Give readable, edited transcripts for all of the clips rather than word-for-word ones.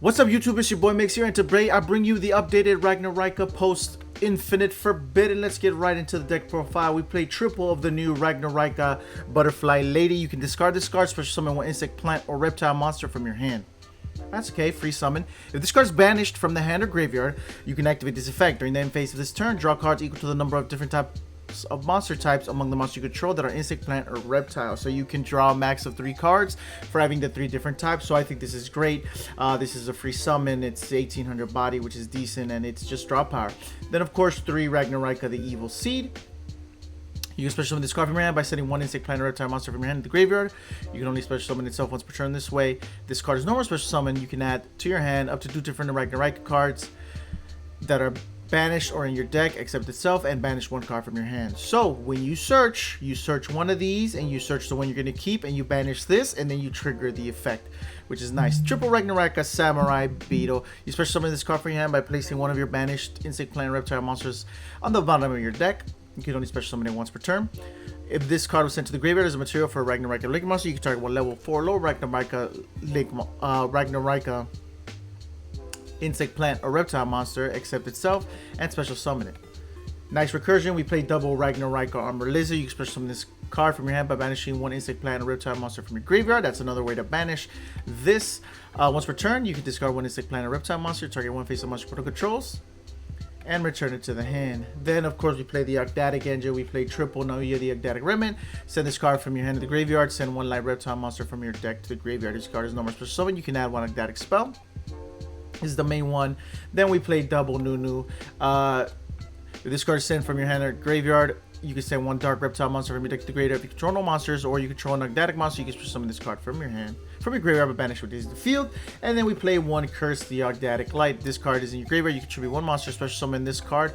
What's up, YouTube? It's your boy Migz here, and today I bring you the updated Ragnaraika post Infinite Forbidden. Let's get right into the deck profile. We play triple of the new Ragnaraika Butterfly Lady. You can discard this card, special summon one insect, plant, or reptile monster from your hand. That's okay, free summon. If this card is banished from the hand or graveyard, you can activate this effect. During the end phase of this turn, draw cards equal to the number of different types of monster types among the monsters you control that are insect, plant, or reptile. So you can draw a max of 3 cards for having the 3 different types. So I think this is great. This is a free summon. It's 1800 body, which is decent, and it's just draw power. Then of course 3 Ragnaraika, the Evil Seed. You can special summon this card from your hand by sending one insect, plant, or reptile monster from your hand to the graveyard. You can only special summon itself once per turn this way. This card is normal special summon. You can add to your hand up to 2 different Ragnaraika cards that are banished or in your deck except itself, and banish 1 card from your hand. So when you search one of these and you search the one you're going to keep, and you banish this, and then you trigger the effect, which is nice. Triple Ragnaraika Samurai Beetle. You special summon this card from your hand by placing one of your banished insect, plant, reptile monsters on the bottom of your deck. You can only special summon it once per turn. If this card was sent to the graveyard as a material for a Ragnaraika Link monster, you can target one level 4 low Ragnaraika Link Ragnaraika insect, plant, or reptile monster except itself, and special summon it. Nice recursion. We play double Ragnaraika Armor Lizard. You can special summon this card from your hand by banishing one insect, plant, or reptile monster from your graveyard. That's another way to banish this. Once per turn, you can discard one insect, plant, or reptile monster, target one face of monster controls, and return it to the hand. Then of course we play the Ogdatic Engine. We play triple Noya, the Ogdatic Remnant. Send this card from your hand to the graveyard. Send one light reptile monster from your deck to the graveyard. This card is normal special summon. You can add one Ogdatic spell. This is the main one. Then we play double Nunu. If this card is sent from your hand or graveyard, you can send one dark reptile monster from your deck to the graveyard. If you control no monsters, or you control an Ogdatic monster, you can summon this card from your hand, from your graveyard, but banish with this to the field. And then we play one Curse, the Ogdatic Light. This card is in your graveyard. You contribute one monster, special summon this card.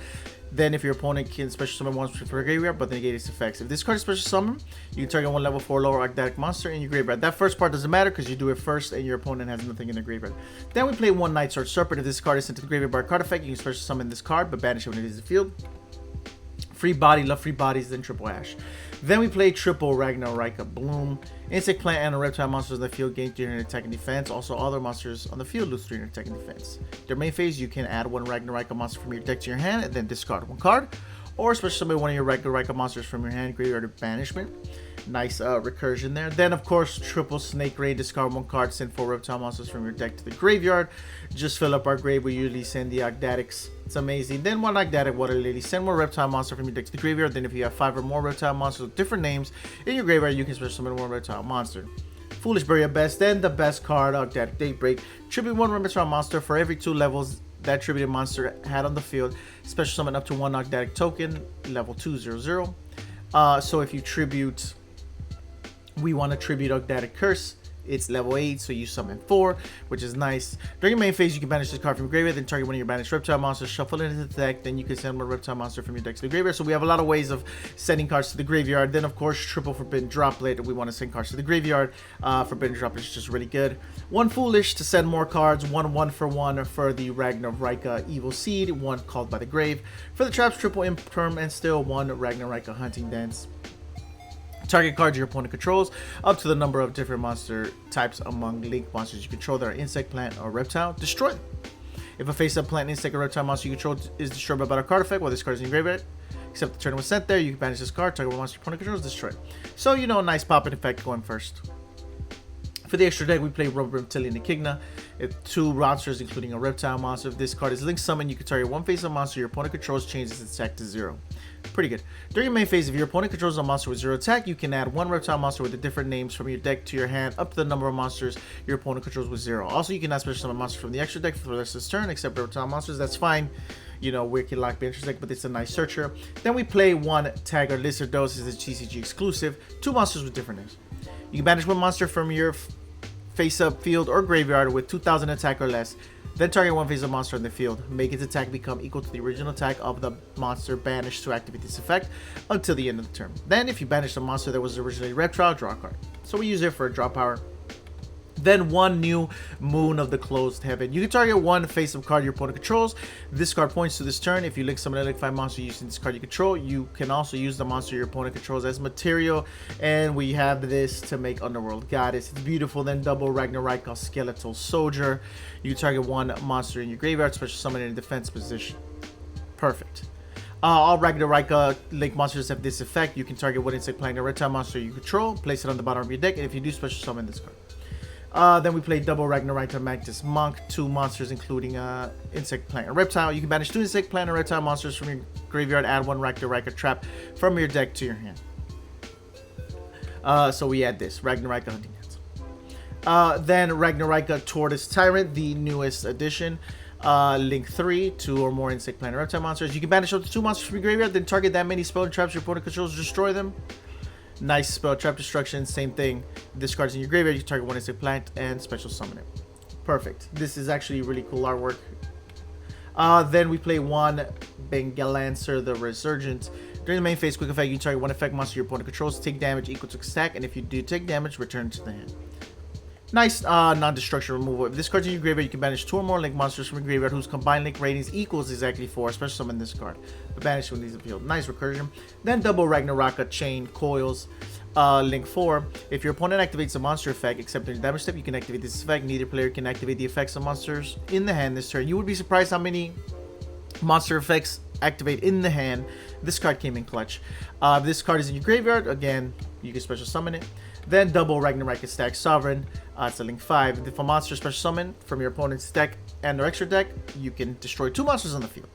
Then if your opponent can special summon one for a graveyard, but then negate its effects. If this card is special summon, you can target one level 4 lower Ogdatic monster in your graveyard. That first part doesn't matter because you do it first and your opponent has nothing in their graveyard. Then we play one Night Sword Serpent. If this card is sent to the graveyard by a card effect, you can special summon this card, but banish it when it is in the field. Free body, love free bodies, then triple Ash. Then we play triple Ragnaraika Bloom. Insect, plant, and reptile monsters in the field gain 300 attack and defense. Also, other monsters on the field lose 300 attack and defense. Their main phase, you can add one Ragnaraika monster from your deck to your hand and then discard 1 card. Or special summon one of your Ragnaraika monsters from your hand, graveyard, or banishment. Nice recursion there. Then of course triple Snake Raid. Discard 1 card, send 4 reptile monsters from your deck to the graveyard. Just fill up our grave. We usually send the Ogdatics. It's amazing. Then one Ogdatic Water Lily. Send one reptile monster from your deck to the graveyard. Then if you have 5 or more reptile monsters with different names in your graveyard, you can special summon 1 reptile monster. Foolish Burial Best. Then the best card, Ogdatic Daybreak. Tribute 1 reptile monster for every 2 levels that tributed monster had on the field. Special summon up to 1 Ogdatic token, level 200. So if you tribute, we want to tribute Ogdatic Curse. It's level 8, so you summon 4, which is nice. During your main phase, you can banish this card from your graveyard, then target one of your banished reptile monsters, shuffle it into the deck, then you can send one reptile monster from your deck to the graveyard. So we have a lot of ways of sending cards to the graveyard. Then of course, triple Forbidden Droplet. We want to send cards to the graveyard. Forbidden Droplet is just really good. One Foolish to send more cards. One for one for the Ragnaraika Evil Seed. One Called by the Grave. For the traps, triple Imperm, and still one Ragnaraika Hunting Dance. Target cards your opponent controls up to the number of different monster types among link monsters you control that are insect, plant, or reptile. Destroy them. If a face-up plant, insect, or reptile monster you control is destroyed by a battle card effect while this card is in your graveyard, except the turn it was sent there, you can banish this card, target one monster your opponent controls, destroy it. So, you know, a nice popping effect going first. For the extra deck, we play Reptilian Echidna. If 2 monsters, including a reptile monster. If this card is link summon, you can target one face-up monster your opponent controls, changes its attack to 0. Pretty good. During your main phase, if your opponent controls a monster with 0 attack, you can add 1 reptile monster with the different names from your deck to your hand up to the number of monsters your opponent controls with 0. Also, you can add special summon monsters from the extra deck for the rest of this turn, except reptile monsters. That's fine. You know, Wicked Lock Bencher's deck, but it's a nice searcher. Then we play 1 Tagger Lizard Dose. This is a TCG exclusive. 2 monsters with different names. You can banish 1 monster from your face-up field or graveyard with 2000 attack or less. Then target 1 face-up monster in the field. Make its attack become equal to the original attack of the monster banished to activate this effect until the end of the turn. Then if you banish the monster that was originally reptile, draw a card. So we use it for draw power. Then one new Moon of the Closed Heaven. You can target one face-up card your opponent controls. This card points to this turn. If you link summon an Elect 5 monster using this card you control, you can also use the monster your opponent controls as material. And we have this to make Underworld Goddess. It's beautiful. Then double Ragnaraika Skeletal Soldier. You can target one monster in your graveyard, special summon in a defense position. Perfect. All Ragnaraika Link monsters have this effect. You can target one insect, plant, or reptile monster you control, place it on the bottom of your deck, and if you do, special summon this card. Then we play double Ragnaraika Mantis Monk, 2 monsters including insect, plant, and reptile. You can banish 2 insect, plant, and reptile monsters from your graveyard, add 1 Ragnaraika trap from your deck to your hand. So we add this, Ragnaraika Hunting Dance. Then Ragnaraika Tortoise Tyrant, the newest addition. Link 3, 2 or more insect, plant, and reptile monsters. You can banish up to 2 monsters from your graveyard, then target that many spell and traps your opponent controls, destroy them. Nice spell trap destruction, same thing. This card's in your graveyard, you can target one insect, plant, and special summon it. Perfect. This is actually really cool artwork. Then we play one Bengalancer the Resurgent. During the main phase, quick effect, you can target one effect monster your opponent controls, take damage equal to attack, and if you do take damage, return to the hand. Nice non-destruction removal. If this card's in your graveyard, you can banish 2 or more Link monsters from your graveyard whose combined Link ratings equals exactly 4. Special summon this card. But banish when these appeal. Nice recursion. Then double Ragnaraka Chain Coils. Link 4. If your opponent activates a monster effect, except during the damage step, you can activate this effect. Neither player can activate the effects of monsters in the hand this turn. You would be surprised how many monster effects activate in the hand. This card came in clutch. This card is in your graveyard. Again, you can special summon it. Then double Ragnarika Stack Sovereign. It's a Link 5. If a monster special summon from your opponent's deck and or extra deck, you can destroy 2 monsters on the field.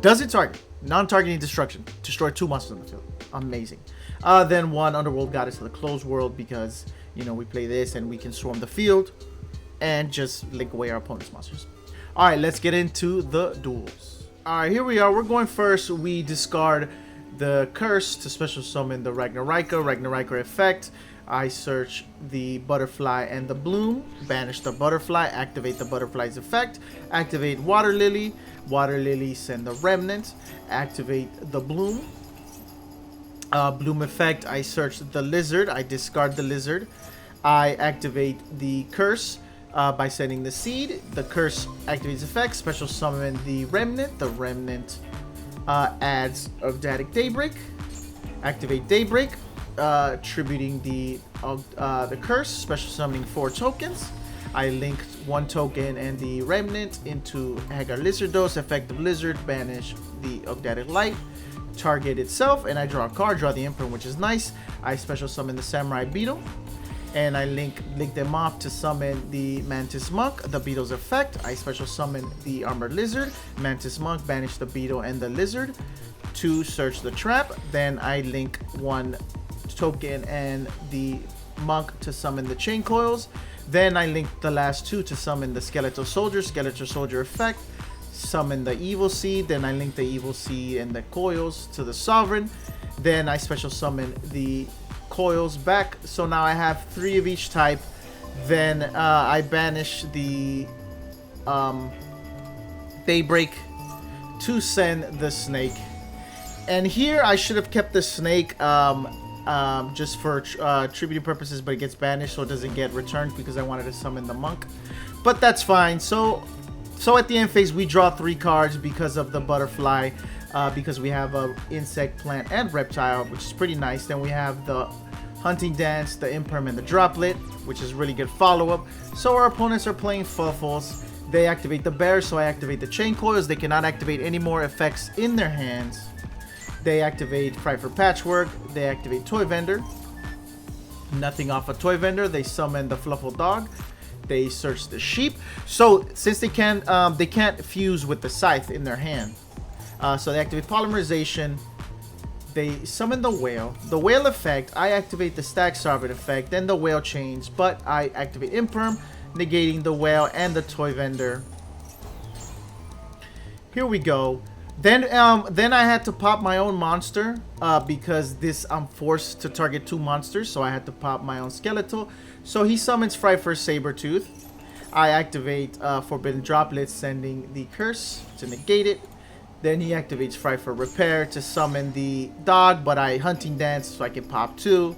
Doesn't target. Non-targeting destruction. Destroy 2 monsters on the field. Amazing. Then one Underworld Goddess of the Closed World, because, you know, we play this and we can swarm the field and just link away our opponent's monsters. Alright, let's get into the duels. Alright, here we are. We're going first. We discard the Curse to special summon the Ragnaraika effect. I search the Butterfly and the Bloom, banish the Butterfly, activate the Butterfly's effect, activate Water Lily, send the Remnant, activate the Bloom. Bloom effect, I search the Lizard, I discard the Lizard, I activate the Curse by sending the Seed. The Curse activates effect, special summon the Remnant adds Ecstatic Daybreak, activate Daybreak, tributing the Curse, special summoning 4 tokens. I linked 1 token and the Remnant into Hagar Lizardos, effective Lizard, banish the Ecstatic Light, target itself, and I draw a card, draw the Emperor, which is nice. I special summon the Samurai Beetle, and I link them off to summon the Mantis Monk, the Beetle's effect. I special summon the Armored Lizard, Mantis Monk, banish the Beetle and the Lizard to search the trap. Then I link 1 token and the Monk to summon the Chain Coils. Then I link the last 2 to summon the Skeletal Soldier effect, summon the Evil Seed. Then I link the Evil Seed and the Coils to the Sovereign. Then I special summon the Coils back, so now I have 3 of each type. Then I banish the Daybreak to send the Snake. And here I should have kept the Snake just for tributing purposes, but it gets banished, so it doesn't get returned because I wanted to summon the Monk. But that's fine. So at the end phase, we draw 3 cards because of the Butterfly, because we have a Insect, Plant, and Reptile, which is pretty nice. Then we have the Hunting Dance, the Imperm, and the Droplet, which is really good follow-up. So our opponents are playing Fluffals. They activate the Bear, so I activate the Chain Coils. They cannot activate any more effects in their hands. They activate Fright for Patchwork. They activate Toy Vendor. Nothing off a Toy Vendor. They summon the Fluffal Dog. They search the Sheep. So since they can't fuse with the Scythe in their hand, so they activate Polymerization. They summon the Whale. The Whale effect, I activate the Stack Sovereign effect, then the Whale chains, but I activate Imperm, negating the Whale and the Toy Vendor. Here we go. Then I had to pop my own monster because I'm forced to target 2 monsters, so I had to pop my own Skeletal. So he summons Fright for Sabretooth. I activate Forbidden Droplet, sending the Curse to negate it. Then he activates Fright for Repair to summon the Dog, but I Hunting Dance so I can pop 2.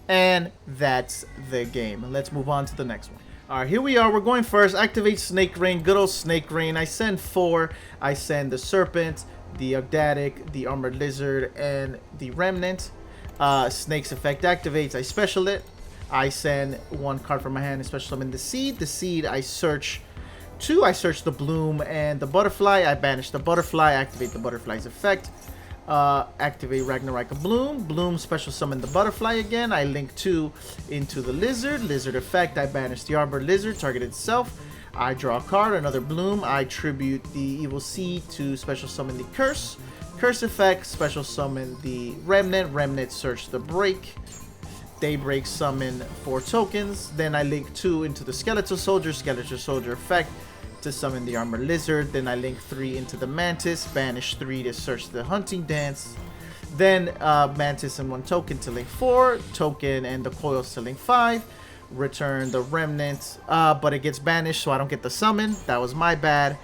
And that's the game. Let's move on to the next one. Alright, here we are. We're going first. Activate Snake Rain. Good old Snake Rain. I send 4. I send the Serpent, the Ogdatic, the Armored Lizard, and the Remnant. Snake's effect activates. I special it. I send 1 card from my hand and special summon the Seed. The Seed, I search 2. I search the Bloom and the Butterfly. I banish the Butterfly. Activate the Butterfly's effect. Activate Ragnaraika Bloom. Bloom special summon the Butterfly again. I link 2 into the Lizard. Lizard effect. I banish the Arbor Lizard. Target itself. I draw a card. Another Bloom. I tribute the Evil Seed to special summon the Curse. Curse effect. Special summon the Remnant. Remnant search the Break. Daybreak summon 4 tokens. Then I link 2 into the Skeletal Soldier. Skeletal Soldier effect to summon the Armored Lizard. Then I link 3 into the Mantis. Banish 3 to search the Hunting Dance. Then Mantis and 1 token to link 4. Token and the Coils to link 5. Return the Remnant. But it gets banished, so I don't get the summon. That was my bad.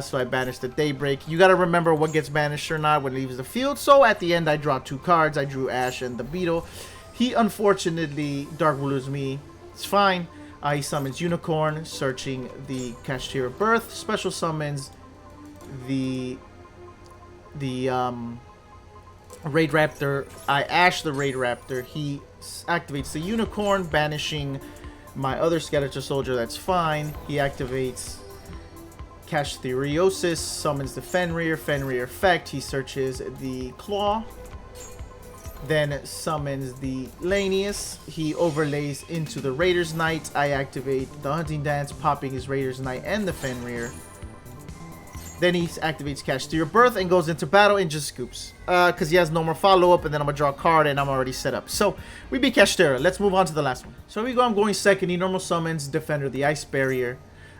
So I banished the Daybreak. You gotta remember what gets banished or not when it leaves the field. So at the end, I draw 2 cards. I drew Ash and the Beetle. He unfortunately Dark Rulers me. It's fine. He summons Unicorn, searching the Kashtira Birth. Special summons the Raid Raptor. I Ash the Raid Raptor. He activates the Unicorn, banishing my other Skeletal Soldier. That's fine. He activates Kashtiriosis, summons the Fenrir. Fenrir effect. He searches the Claw. Then summons the Lanius. He overlays into the Raider's Knight. I activate the Hunting Dance, popping his Raider's Knight and the Fenrir. Then he activates Kashtira Birth and goes into battle and just scoops. Because he has no more follow-up, and then I'm going to draw a card and I'm already set up. So, we beat Kashtira. Let's move on to the last one. So, here we go. I'm going second. He normal summons Defender, the Ice Barrier.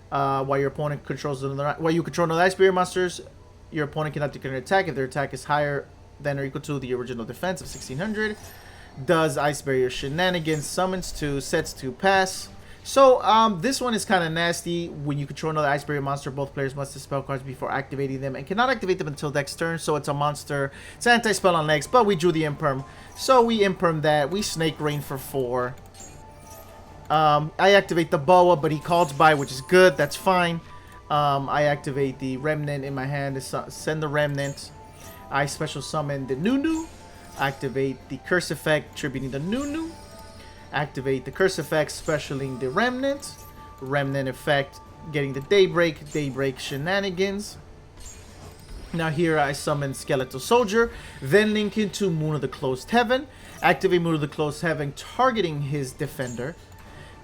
While your opponent controls while you control another Ice Barrier monsters, your opponent cannot declare an attack if their attack is higher than or equal to the original defense of 1600. Does Ice Barrier shenanigans, summons 2, sets 2, pass. So this one is kind of nasty. When you control another Ice Barrier monster, both players must dispel cards before activating them and cannot activate them until next turn. So it's a monster. It's anti-spell on legs, but we drew the Imperm. So we Imperm that. We Snake Rain for 4. I activate the Boa, but he calls by, which is good. That's fine. I activate the Remnant in my hand to send the Remnant. I special summon the Nunu. Activate the Curse effect, tributing the Nunu. Activate the Curse effect, specialing the Remnant. Remnant effect, getting the Daybreak. Daybreak shenanigans. Now here I summon Skeletal Soldier. Then link into Moon of the Closed Heaven. Activate Moon of the Closed Heaven, targeting his Defender.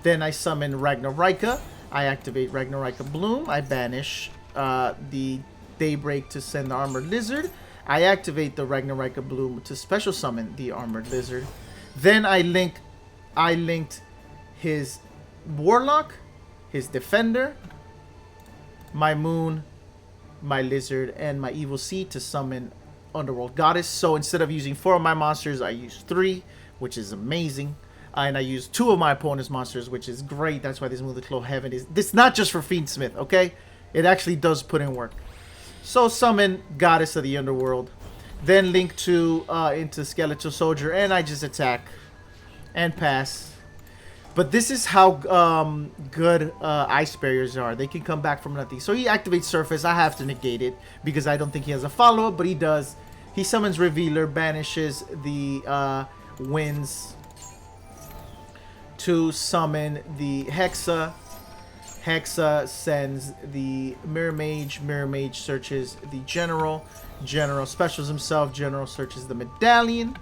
Then I summon Ragnaraika. I activate Ragnaraika Bloom. I banish the Daybreak to send the Armored Lizard. I activate the Ragnaraika Bloom to special summon the Armored Lizard. Then I linked his Warlock, his Defender, my Moon, my Lizard, and my Evil Seed to summon Underworld Goddess. So instead of using 4 of my monsters, I use 3, which is amazing. And I use 2 of my opponent's monsters, which is great. That's why this Moon of the Closed Heaven is... This is not just for Fiendsmith, okay? It actually does put in work. So summon Goddess of the Underworld. Then link 2 into Skeletal Soldier. And I just attack. And pass. But this is how good Ice Barriers are. They can come back from nothing. So he activates Surface. I have to negate it. Because I don't think he has a follow-up. But he does. He summons Revealer. Banishes the Winds. To summon the Hexa. Hexa sends the Mirror Mage. Mirror Mage searches the General. General specials himself. General searches the Medallion.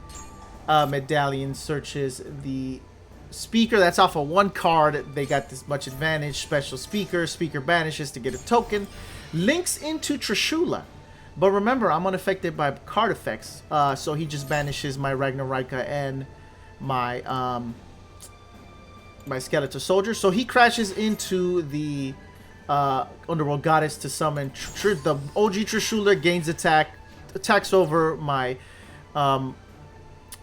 Medallion searches the Speaker. That's off of 1 card. They got this much advantage. Special Speaker. Speaker banishes to get a token. Links into Trishula. But remember, I'm unaffected by card effects. So he just banishes my Ragnaraika and my... my Skeletal Soldier. So he crashes into the Underworld Goddess to summon the OG Trishula, gains attacks over my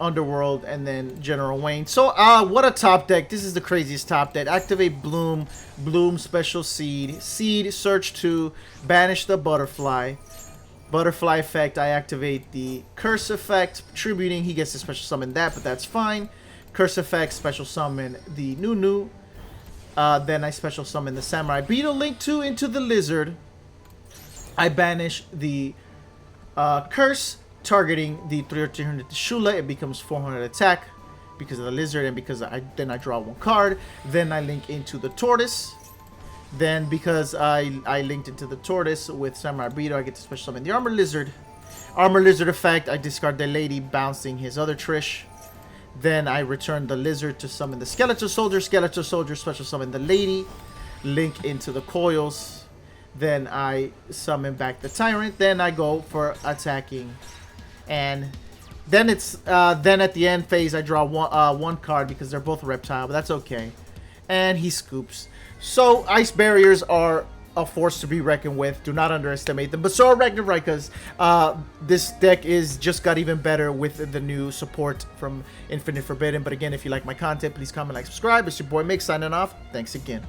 Underworld, and then General Wayne. So what a top deck. This is the craziest top deck. Activate Bloom. Bloom special Seed. Seed search to banish the Butterfly. Butterfly effect, I activate the Curse effect. Tributing, he gets to special summon that, but that's fine. Curse effect, special summon the Nunu. Then I special summon the Samurai Beetle, link 2 into the Lizard. I banish the Curse, targeting the 300 Shula. It becomes 400 attack because of the Lizard, and because I draw 1 card. Then I link into the Tortoise. Then because I linked into the Tortoise with Samurai Beetle, I get to special summon the Armor Lizard. Armor Lizard effect, I discard the Lady, bouncing his other Trish. Then I return the Lizard to summon the Skeletal Soldier. Skeletal Soldier special summon the Lady. Link into the Coils. Then I summon back the Tyrant. Then I go for attacking. And then it's then at the end phase I draw one card because they're both reptile, but that's okay. And he scoops. So ice barriers are a force to be reckoned with. Do not underestimate them. But so are Ragnaraikas. This deck is just got even better with the new support from Infinite Forbidden. But again, if you like my content, please comment, like, subscribe. It's your boy Migz signing off. Thanks again.